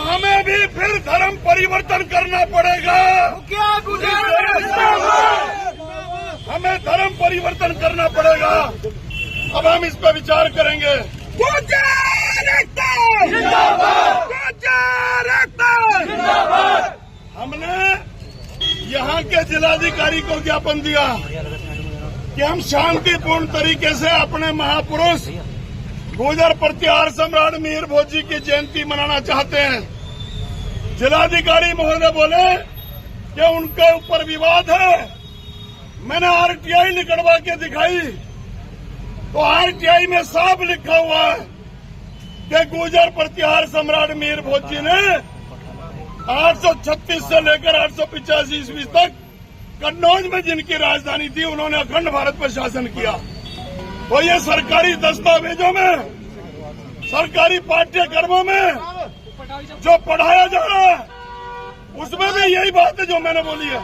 हमें भी फिर धर्म परिवर्तन करना पड़ेगा। हमें धर्म परिवर्तन करना पड़ेगा। अब हम इस पर विचार करेंगे। हमने यहाँ के जिलाधिकारी को ज्ञापन दिया कि हम शांतिपूर्ण तरीके से अपने महापुरुष गुर्जर प्रतिहार सम्राट मिहिर भोज जी की जयंती मनाना चाहते हैं। जिलाधिकारी महोदय बोले कि उनके ऊपर विवाद है। मैंने आरटीआई निकलवा के दिखाई तो आरटीआई में साफ लिखा हुआ है कि गुर्जर प्रतिहार सम्राट मिहिर भोज जी ने 836 से लेकर 885 ईस्वी तक कन्नौज में जिनकी राजधानी थी, उन्होंने अखंड भारत पर शासन किया। तो ये सरकारी दस्तावेजों में, सरकारी पाठ्यक्रमों में जो पढ़ाया जा रहा है उसमें भी यही बात है जो मैंने बोली है,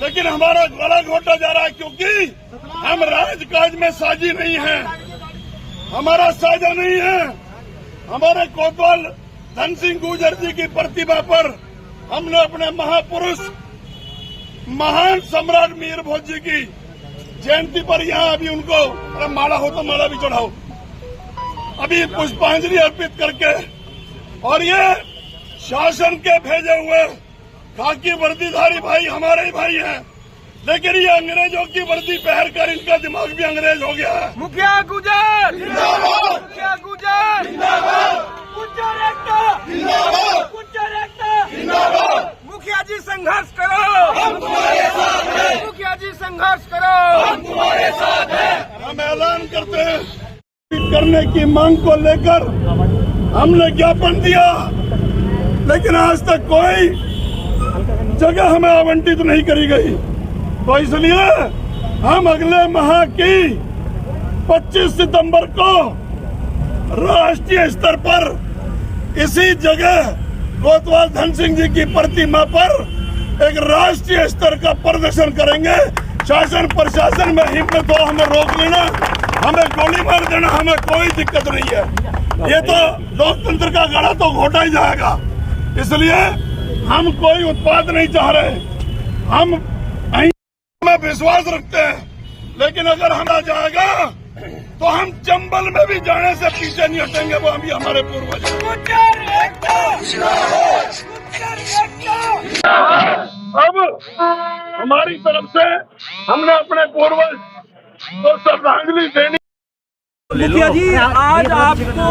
लेकिन हमारा गला घोटा जा रहा है क्योंकि हम राजकाज में साझी नहीं है, हमारा साझा नहीं है। हमारे कोतवाल धन सिंह गुर्जर जी की प्रतिभा पर हमने अपने महापुरुष महान सम्राट मिहिर भोज जी की जयंती पर यहाँ अभी उनको, अरे माला हो तो माला भी चढ़ाओ, अभी पुष्पांजलि अर्पित करके, और ये शासन के भेजे हुए खाकी वर्दीधारी भाई हमारे ही भाई हैं, लेकिन ये अंग्रेजों की वर्दी पहनकर इनका दिमाग भी अंग्रेज हो गया है। मुखिया गुर्जर जिंदाबाद, मुखिया गुर्जर जिंदाबाद, गुर्जर एकता जिंदाबाद, गुर्जर एकता जिंदाबाद। मुखिया जी संघर्ष करो, हम तुम्हारे साथ हैं। मुखिया जी संघर्ष करो, हम तुम्हारे साथ हैं। हम ऐलान करते हैं करने की मांग को लेकर हमने ज्ञापन दिया, लेकिन आज तक कोई जगह हमें आवंटित नहीं करी गई। तो इसलिए हम अगले माह की 25 सितंबर को राष्ट्रीय स्तर पर इसी जगह कोतवाल धन सिंह जी की प्रतिमा पर एक राष्ट्रीय स्तर का प्रदर्शन करेंगे। शासन प्रशासन में हिम्मत हो हमें रोक लेना, हमें गोली मार देना, हमें कोई दिक्कत नहीं है। ये तो लोकतंत्र का गला तो घोटा ही जाएगा। इसलिए हम कोई उत्पाद नहीं चाह रहे, हम में विश्वास रखते हैं, लेकिन अगर हम आ जाएगा तो हम चंबल में भी जाने से पीछे नहीं हटेंगे। वो हम भी हमारे पूर्वज। अब हमारी तरफ से हमने अपने पूर्वज को श्रद्धांजलि देनी। मुखिया जी, आज आपको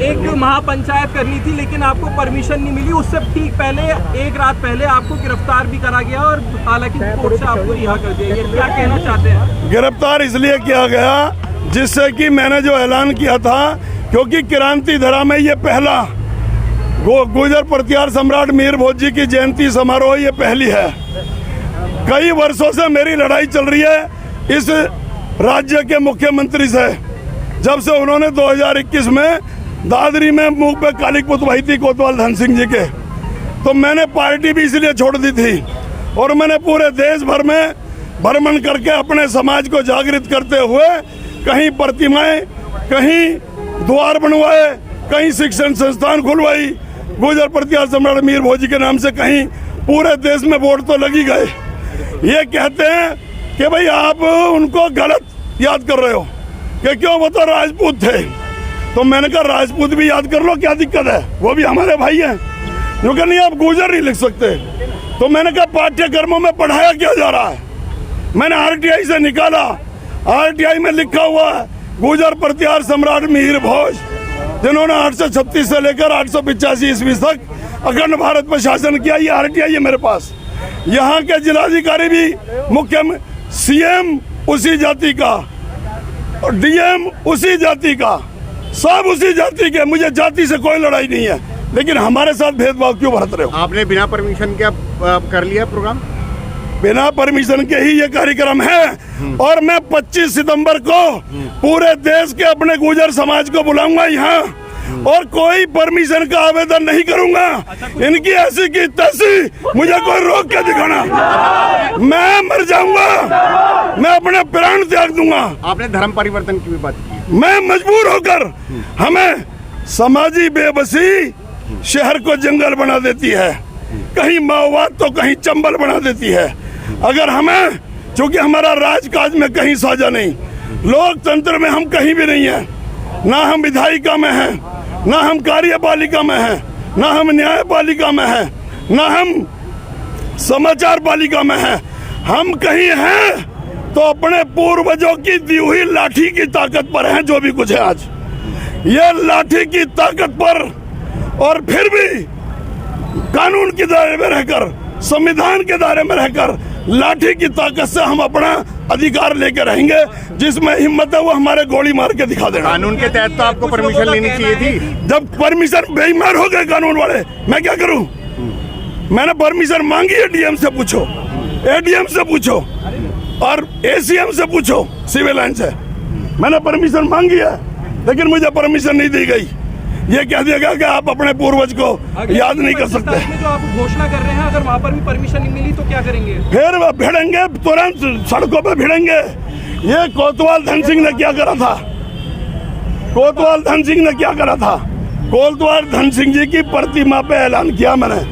एक महापंचायत करनी थी, लेकिन आपको परमिशन नहीं मिली। उससे ठीक पहले, एक रात पहले आपको गिरफ्तार भी करा गया और हालांकि कोर्ट से आपको रिहा कर दिया। ये क्या कहना चाहते हैं? गिरफ्तार इसलिए किया गया जिससे कि मैंने जो ऐलान किया था, क्योंकि क्रांति धरा में ये पहला गुर्जर प्रतिहार सम्राट मिहिर भोज जी की जयंती समारोह ये पहली है। कई वर्षों से मेरी लड़ाई चल रही है इस राज्य के मुख्यमंत्री से, जब से उन्होंने 2021 में दादरी में मुंह पे काली पुतवाई थी कोतवाल धन सिंह जी के, तो मैंने पार्टी भी इसलिए छोड़ दी थी और मैंने पूरे देश भर में भ्रमण करके अपने समाज को जागृत करते हुए कहीं प्रतिमाएं, कहीं द्वार बनवाए, कहीं शिक्षण संस्थान खुलवाई गुर्जर प्रतिहार सम्राट मिहिर भोज जी के नाम से। कहीं पूरे देश में बोर्ड तो लगी गए। ये कहते हैं कि भाई आप उनको गलत याद कर रहे हो कि क्यों, वो तो राजपूत थे। तो मैंने कहा राजपूत भी याद कर लो, क्या दिक्कत है, वो भी हमारे भाई हैं। क्योंकि नहीं आप गुर्जर नहीं लिख सकते। तो मैंने कहा पाठ्यक्रमों में पढ़ाया क्या जा रहा है। मैंने आरटीआई से निकाला, आरटीआई में लिखा हुआ है गुर्जर प्रतिहार सम्राट मिहिर भोज, जिन्होंने 836 से लेकर 885 ईस्वी तक अखंड भारत पर शासन किया। ये आरटीआई है मेरे पास। यहाँ के जिलाधिकारी भी, मुख्य सीएम उसी जाति का और डीएम उसी जाति का, सब उसी जाति के। मुझे जाति से कोई लड़ाई नहीं है, लेकिन हमारे साथ भेदभाव क्यों बरत रहे हो? आपने बिना परमिशन के कर लिया प्रोग्राम? बिना परमिशन के ही ये कार्यक्रम है। और मैं 25 सितंबर को पूरे देश के अपने गुर्जर समाज को बुलाऊंगा यहाँ, और कोई परमिशन का आवेदन नहीं करूंगा। इनकी ऐसी की तैसी मुझे कोई रोक के दिखाना, मैं मर जाऊंगा, मैं अपने प्राण त्याग दूंगा। आपने धर्म परिवर्तन की भी बात की। मैं मजबूर होकर, हमें समाजी बेबसी शहर को जंगल बना देती है, कहीं माओवाद तो कहीं चंबल बना देती है। अगर हमें, चूंकि हमारा राजकाज में कहीं साझा नहीं, लोकतंत्र में हम कहीं भी नहीं है, ना हम विधायिका में हैं, ना हम कार्यपालिका में हैं, ना हम न्यायपालिका में हैं, ना हम समाचार पालिका में हैं, हम कहीं हैं तो अपने पूर्वजों की दी हुई लाठी की ताकत पर हैं। जो भी कुछ है आज ये लाठी की ताकत पर, और फिर भी कानून के दायरे में रहकर, संविधान के दायरे में रहकर लाठी की ताकत से हम अपना अधिकार लेकर रहेंगे। जिसमें हिम्मत है वो हमारे गोली मार के दिखा देना। कानून के तहत तो आपको परमिशन लेनी चाहिए थी। जब परमिशन बेईमान हो गए कानून वाले, मैं क्या करूं? मैंने परमिशन मांगी है, डीएम से पूछो, एडीएम से पूछो और एसीएम से पूछो, सिविल लाइन से मैंने परमिशन मांगी है, लेकिन मुझे परमिशन नहीं दी गई। ये कह दिया गया कि आप अपने पूर्वज को याद नहीं कर सकते। जो आप घोषणा कर रहे हैं, अगर वहाँ पर भी परमिशन नहीं मिली तो क्या करेंगे? फिर भिड़ेंगे, तुरंत सड़कों पे भिड़ेंगे। ये कोतवाल धन सिंह ने क्या करा था? कोतवाल धन सिंह ने क्या करा था? कोतवाल धन सिंह जी की प्रतिमा पे ऐलान किया मैंने,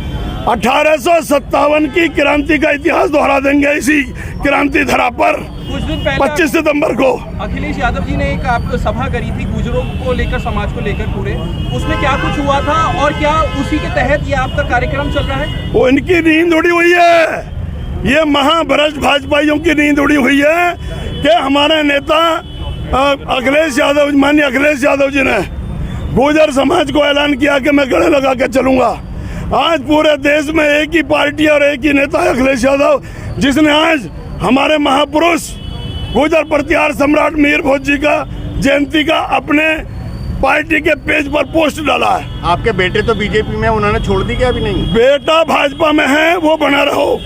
1857 की क्रांति का इतिहास दोहरा देंगे इसी क्रांति धरा पर। कुछ दिन पहले 25 सितंबर को अखिलेश यादव जी ने एक सभा करी थी गुजरों को लेकर, समाज को लेकर पूरे, उसमें क्या कुछ हुआ था और क्या उसी के तहत ये आपका कार्यक्रम चल रहा है? वो इनकी नींद उड़ी हुई है, ये महाभ्रष्ट भाजपाइयों की नींद उड़ी हुई है कि हमारे नेता अखिलेश यादव, माननीय अखिलेश यादव जी ने गुर्जर समाज को ऐलान किया कि मैं गले लगा के चलूंगा। आज पूरे देश में एक ही पार्टी और एक ही नेता है अखिलेश यादव, जिसने आज हमारे महापुरुष गुर्जर प्रतिहार सम्राट मीर भोज जी का जयंती का अपने पार्टी के पेज पर पोस्ट डाला है। आपके बेटे तो बीजेपी में, उन्होंने छोड़ दी क्या? अभी नहीं। बेटा भाजपा में है, वो बना रहो,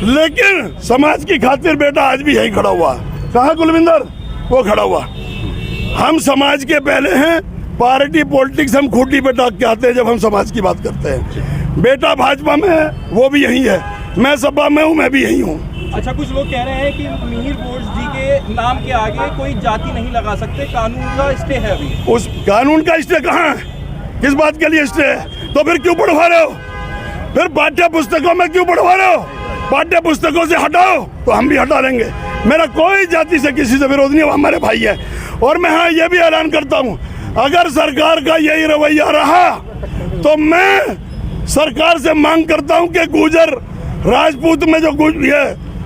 लेकिन समाज की खातिर बेटा आज भी यही खड़ा हुआ। कहाँ कुलविंदर? वो खड़ा हुआ। हम समाज के पहले हैं, पार्टी पॉलिटिक्स हम खूंटी पे टाक के आते हैं जब हम समाज की बात करते हैं। बेटा भाजपा में है, वो भी यही है, मैं सपा में हूँ, मैं भी यही हूँ। अच्छा, कुछ लोग कह रहे हैं कि मिहिर भोज जी के नाम के आगे कोई जाति नहीं लगा सकते, कानून का स्टे है अभी। उस कानून का स्टे कहाँ है? किस बात के लिए स्टे है? तो फिर क्यों पढ़वा रहे हो? फिर पाठ्य पुस्तकों में क्यों पढ़वा रहे हो? पाठ्य पुस्तकों से हटाओ तो हम भी हटा देंगे। मेरा कोई जाति से किसी से विरोध नहीं, वो हमारे भाई है। और मैं हाँ ये भी ऐलान करता हूँ, अगर सरकार का यही रवैया रहा तो मैं सरकार से मांग करता हूँ कि गुर्जर राजपूत में जो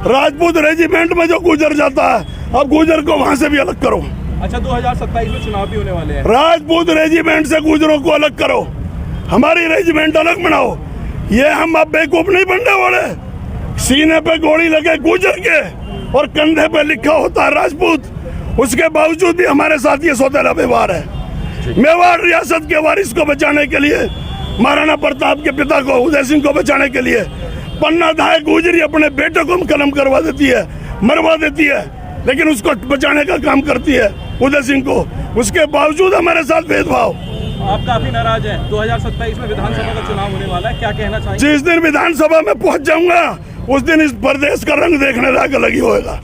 राजपूत रेजिमेंट में जो गुर्जर जाता है, अब गुर्जर को वहां से भी अलग करो। अच्छा, 2027 में चुनाव भी होने वाले हैं। राजपूत रेजिमेंट से गुर्जरों को अलग करो, हमारी रेजिमेंट अलग बनाओ। ये हम अब बेवकूफ नहीं बनने वाले। सीने पे गोली लगे गुर्जर के और कंधे पे लिखा होता है राजपूत, उसके बावजूद भी हमारे साथ ये सौतेला व्यवहार है। मेवाड़ रियासत के वारिस को बचाने के लिए, महाराणा प्रताप के पिता को, उदय सिंह को बचाने के लिए पन्ना धाय गुजरी अपने बेटे को कलम करवा देती है, मरवा देती है, लेकिन उसको बचाने का काम करती है उदय सिंह को। उसके बावजूद हमारे साथ भेदभाव। आप काफी नाराज हैं। 2027 में विधानसभा का चुनाव होने वाला है, क्या कहना चाहेंगे? जिस दिन विधानसभा में पहुंच जाऊंगा उस दिन इस प्रदेश का रंग देखने लायक अलग ही होगा।